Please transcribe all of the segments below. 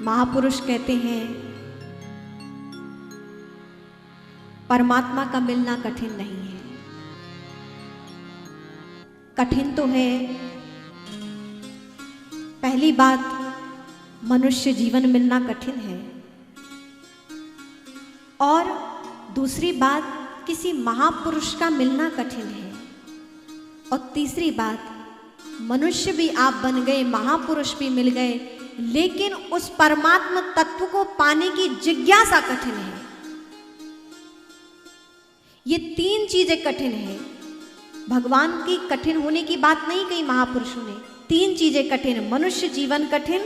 महापुरुष कहते हैं परमात्मा का मिलना कठिन नहीं है। कठिन तो है, पहली बात मनुष्य जीवन मिलना कठिन है, और दूसरी बात किसी महापुरुष का मिलना कठिन है, और तीसरी बात मनुष्य भी आप बन गए, महापुरुष भी मिल गए, लेकिन उस परमात्मा तत्व को पाने की जिज्ञासा कठिन है। ये तीन चीजें कठिन है। भगवान की कठिन होने की बात नहीं कही महापुरुषों ने, तीन चीजें कठिन। मनुष्य जीवन कठिन,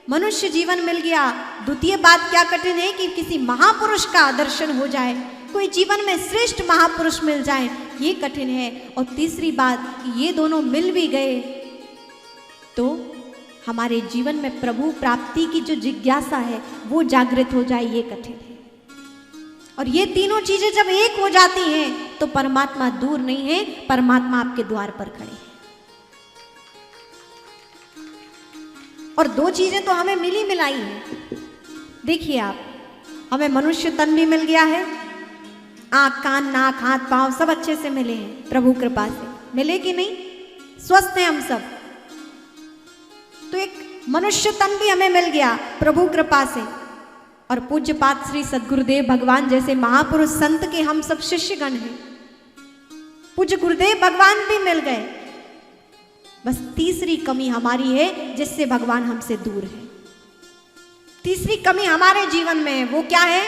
मनुष्य जीवन मिल गया। द्वितीय बात क्या कठिन है कि किसी महापुरुष का दर्शन हो जाए, कोई जीवन में श्रेष्ठ महापुरुष मिल जाए, ये कठिन है। और तीसरी बात ये दोनों मिल भी गए तो हमारे जीवन में प्रभु प्राप्ति की जो जिज्ञासा है वो जागृत हो जाए, ये कठिन है। और ये तीनों चीजें जब एक हो जाती हैं तो परमात्मा दूर नहीं है, परमात्मा आपके द्वार पर खड़े हैं। और दो चीजें तो हमें मिली मिलाई है। देखिए आप, हमें मनुष्य तन भी मिल गया है, आंख कान नाक हाथ पांव सब अच्छे से मिले हैं प्रभु कृपा से, मिले कि नहीं? स्वस्थ हैं हम सब। तो एक मनुष्य तन भी हमें मिल गया प्रभु कृपा से। और पूज्य पाद श्री सद्गुरुदेव भगवान जैसे महापुरुष संत के हम सब शिष्यगण हैं, पूज्य गुरुदेव भगवान भी मिल गए। बस तीसरी कमी हमारी है जिससे भगवान हमसे दूर है। तीसरी कमी हमारे जीवन में है, वो क्या है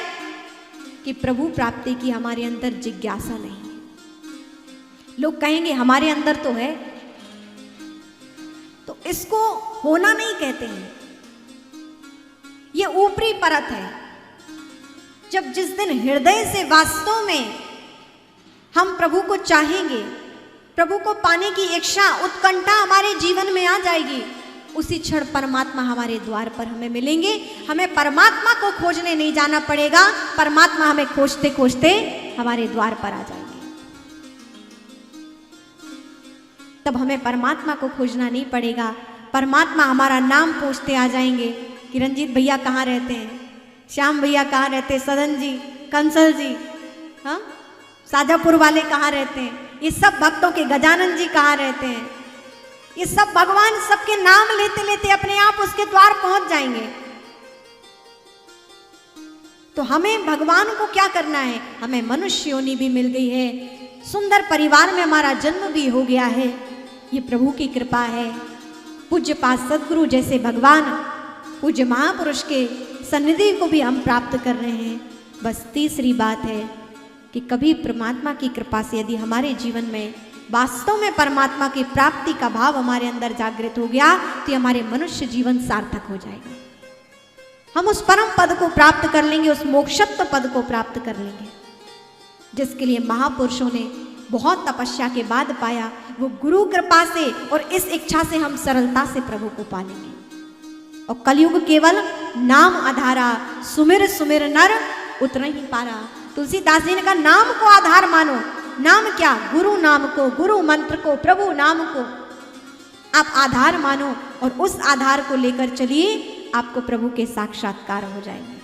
कि प्रभु प्राप्ति की हमारे अंदर जिज्ञासा नहीं है। लोग कहेंगे हमारे अंदर तो है, तो इसको होना नहीं कहते हैं, ये ऊपरी परत है। जब जिस दिन हृदय से वास्तव में हम प्रभु को चाहेंगे, प्रभु को पाने की इच्छा उत्कंठा हमारे जीवन में आ जाएगी, उसी क्षण परमात्मा हमारे द्वार पर हमें मिलेंगे। हमें परमात्मा को खोजने नहीं जाना पड़ेगा, परमात्मा हमें खोजते खोजते हमारे द्वार पर आ जाएंगे। तब हमें परमात्मा को खोजना नहीं पड़ेगा, परमात्मा हमारा नाम पूछते आ जाएंगे कि रंजीत भैया कहाँ रहते हैं, श्याम भैया कहाँ रहते हैं, सदन जी, कंसल जी, हाँ साजापुर वाले कहाँ रहते हैं, ये सब भक्तों के गजानन जी कहाँ रहते हैं, ये सब भगवान सबके नाम लेते लेते अपने आप उसके द्वार पहुंच जाएंगे। तो हमें भगवान को क्या करना है? हमें मनुष्य योनि भी मिल गई है, सुंदर परिवार में हमारा जन्म भी हो गया है, ये प्रभु की कृपा है। पूज्य पाद सद्गुरु जैसे भगवान, पूज्य महापुरुष के सन्निधि को भी हम प्राप्त कर रहे हैं। बस तीसरी बात है कि कभी परमात्मा की कृपा से यदि हमारे जीवन में वास्तव में परमात्मा की प्राप्ति का भाव हमारे अंदर जागृत हो गया तो हमारे मनुष्य जीवन सार्थक हो जाएगा। हम उस परम पद को प्राप्त कर लेंगे, उस मोक्षत्व पद को प्राप्त कर लेंगे, जिसके लिए महापुरुषों ने बहुत तपस्या के बाद पाया। वो गुरु कृपा से और इस इच्छा से हम सरलता से प्रभु को पालेंगे। और कलयुग केवल नाम आधारा, सुमिर सुमिर नर उतना ही पारा। तुलसीदास जी ने कहा नाम को आधार मानो। नाम क्या? गुरु नाम को, गुरु मंत्र को, प्रभु नाम को आप आधार मानो और उस आधार को लेकर चलिए, आपको प्रभु के साक्षात्कार हो जाएंगे।